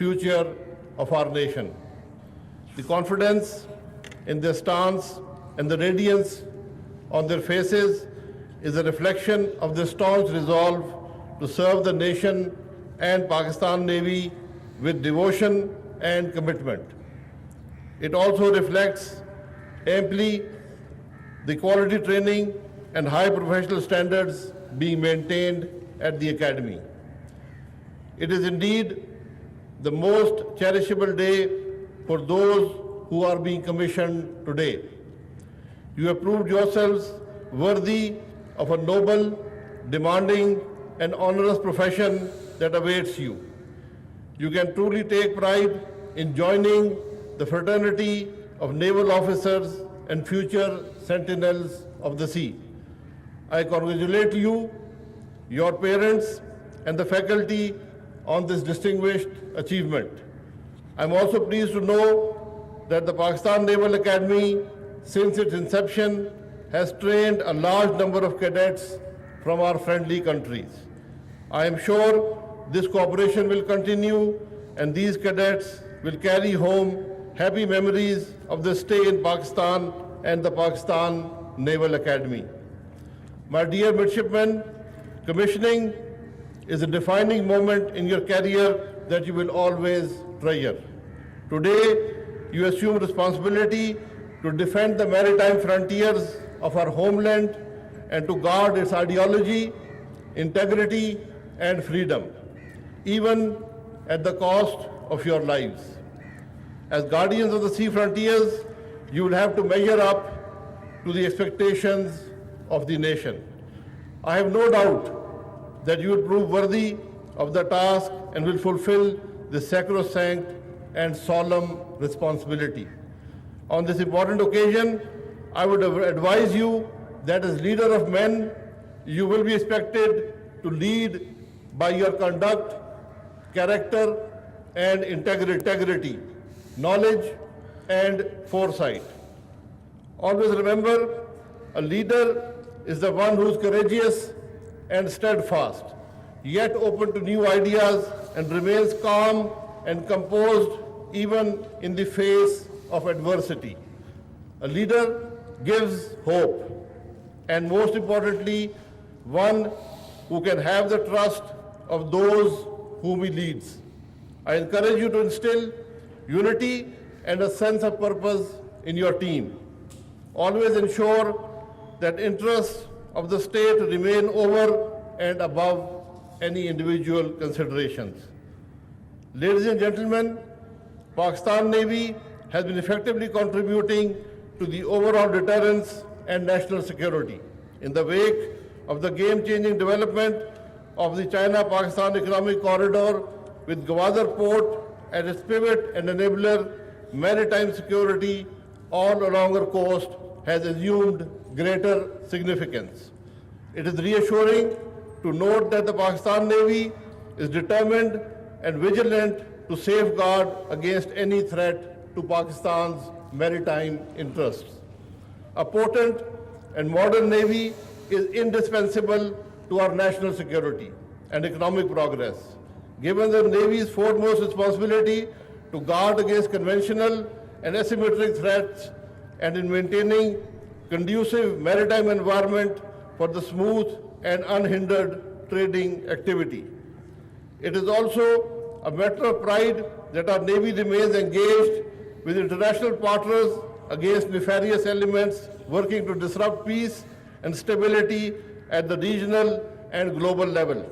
future of our nation. The confidence in their stance and the radiance on their faces is a reflection of their staunch resolve to serve the nation and Pakistan Navy with devotion and commitment. It also reflects amply the quality training and high professional standards being maintained at the Academy. It is indeed the most cherishable day for those who are being commissioned today. You have proved yourselves worthy of a noble, demanding, and onerous profession that awaits you. You can truly take pride in joining the fraternity of naval officers and future sentinels of the sea. I congratulate you, your parents, and the faculty on this distinguished achievement. I'm also pleased to know that the Pakistan Naval Academy, since its inception, has trained a large number of cadets from our friendly countries. I am sure this cooperation will continue and these cadets will carry home happy memories of their stay in Pakistan and the Pakistan Naval Academy. My dear midshipmen, commissioning is a defining moment in your career that you will always treasure. Today, you assume responsibility to defend the maritime frontiers of our homeland and to guard its ideology, integrity, and freedom, even at the cost of your lives. As guardians of the sea frontiers, you will have to measure up to the expectations of the nation. I have no doubt that you will prove worthy of the task and will fulfill this sacrosanct and solemn responsibility. On this important occasion, I would advise you that as leader of men, you will be expected to lead by your conduct, character, and integrity, knowledge, and foresight. Always remember, a leader is the one who is courageous and steadfast, yet open to new ideas and remains calm and composed even in the face of adversity. A leader gives hope, and most importantly, one who can have the trust of those whom he leads. I encourage you to instill unity and a sense of purpose in your team. Always ensure that interests of the state remain over and above any individual considerations. Ladies and gentlemen, Pakistan Navy has been effectively contributing to the overall deterrence and national security. In the wake of the game-changing development of the China-Pakistan economic corridor with Gwadar Port at its pivot and enabler, maritime security all along our coast has assumed greater significance. It is reassuring to note that the Pakistan Navy is determined and vigilant to safeguard against any threat to Pakistan's maritime interests. A potent and modern Navy is indispensable to our national security and economic progress. Given the Navy's foremost responsibility to guard against conventional and asymmetric threats and in maintaining conducive maritime environment for the smooth and unhindered trading activity. It is also a matter of pride that our Navy remains engaged with international partners against nefarious elements working to disrupt peace and stability at the regional and global level.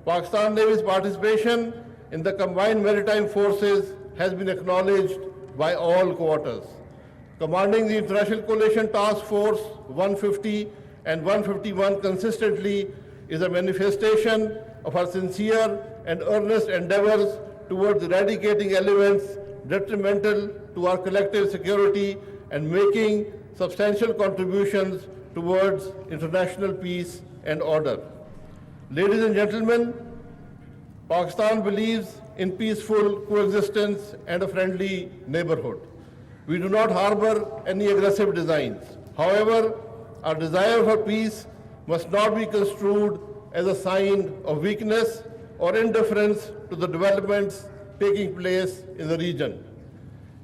Pakistan Navy's participation in the combined maritime forces has been acknowledged by all quarters. Commanding the International Coalition Task Force 150 and 151 consistently is a manifestation of our sincere and earnest endeavors towards eradicating elements detrimental to our collective security and making substantial contributions towards international peace and order. Ladies and gentlemen, Pakistan believes in peaceful coexistence and a friendly neighborhood. We do not harbor any aggressive designs. However, our desire for peace must not be construed as a sign of weakness or indifference to the developments taking place in the region.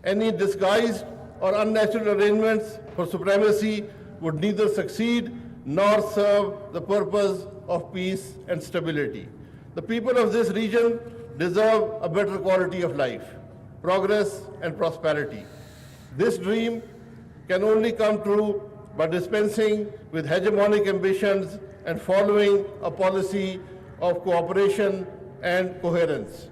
Any disguised or unnatural arrangements for supremacy would neither succeed nor serve the purpose of peace and stability. The people of this region deserve a better quality of life, progress and prosperity. This dream can only come true by dispensing with hegemonic ambitions and following a policy of cooperation and coherence.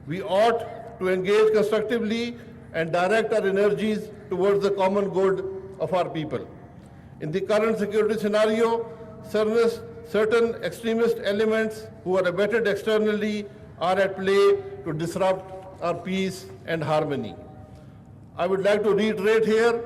We ought to engage constructively and direct our energies towards the common good of our people. In the current security scenario, certain extremist elements who are abetted externally are at play to disrupt our peace and harmony. I would like to reiterate here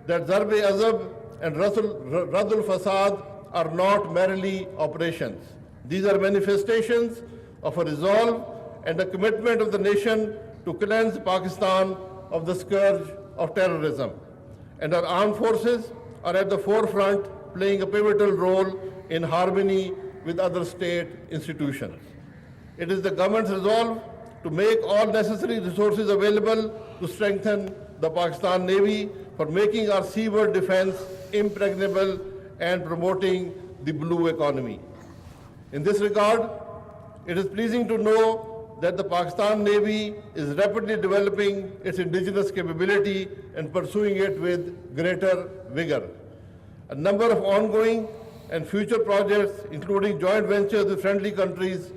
that Darb-e-Azab and Radul Fasad are not merely operations. These are manifestations of a resolve and a commitment of the nation to cleanse Pakistan of the scourge of terrorism. And our armed forces are at the forefront, playing a pivotal role in harmony with other state institutions. It is the government's resolve to make all necessary resources available to strengthen the Pakistan Navy for making our seaboard defense impregnable and promoting the blue economy. In this regard, it is pleasing to know that the Pakistan Navy is rapidly developing its indigenous capability and pursuing it with greater vigor. A number of ongoing and future projects, including joint ventures with friendly countries,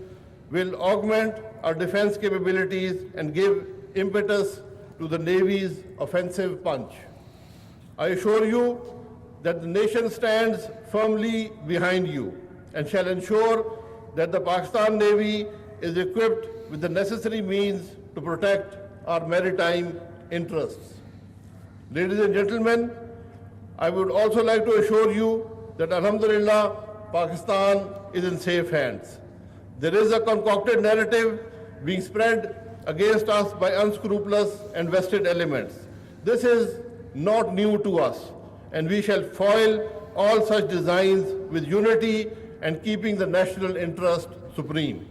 will augment our defense capabilities and give impetus to the Navy's offensive punch. I assure you that the nation stands firmly behind you and shall ensure that the Pakistan Navy is equipped with the necessary means to protect our maritime interests. Ladies and gentlemen, I would also like to assure you that Alhamdulillah, Pakistan is in safe hands. There is a concocted narrative being spread against us by unscrupulous and vested elements. This is not new to us, and we shall foil all such designs with unity and keeping the national interest supreme.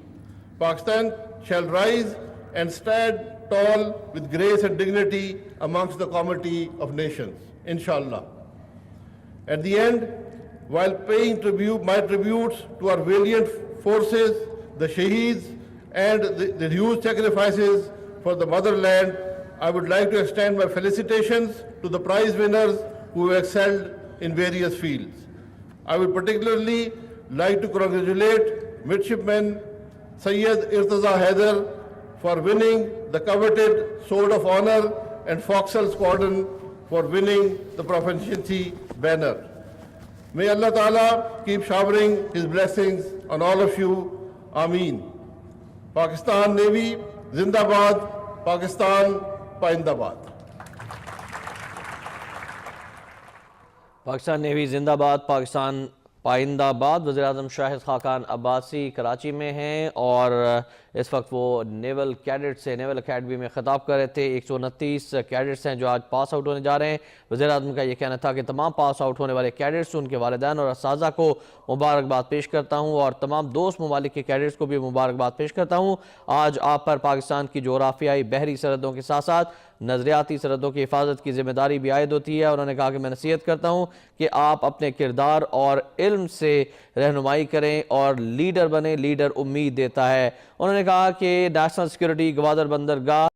Pakistan shall rise and stand tall with grace and dignity amongst the comity of nations, inshallah. At the end, while paying my tributes to our valiant forces, the shaheeds, and the huge sacrifices for the motherland, I would like to extend my felicitations to the prize winners who have excelled in various fields. I would particularly like to congratulate Midshipman Sayyid Irtaza Haider for winning the coveted Sword of Honor and Foxhole Squadron for winning the Proficiency Banner. May Allah Ta'ala keep showering His blessings on all of you. Ameen. Pakistan Navy, Zindabad, Pakistan, Paindabad. Pakistan navy जिंदाबाद, पाकिस्तान पाइंदाबाद। वज़ीर-ए-आज़म शाहिद खाकान अब्बासी कराची में हैं और इस वक्त वो naval cadet से naval academy में ख़िताब कर रहे थे। 129 कैडेट्स हैं जो आज पास आउट होने जा रहे हैं। वज़ीर-ए-आज़म का ये कहना था कि तमाम पास आउट होने वाले कैडेट्स, उनके वालिदैन और असातिज़ा को मुबारकबाद पेश करता हूँ और तमाम दोस्त ममालिक के कैडेट्स को भी मुबारकबाद पेश करता हूँ। आज आप पर पाकिस्तान की जोग्राफियाई बहरी सरहदों के साथ साथ नज़रियाती सरहदों की हिफाजत की जिम्मेदारी भी आयद होती है। उन्होंने कहा कि मैं नसीहत करता हूँ कि आप अपने किरदार और इल्म से रहनुमाई करें और लीडर बने। लीडर उम्मीद देता है। उन्होंने कहा कि नेशनल सिक्योरिटी, गवादर बंदरगाह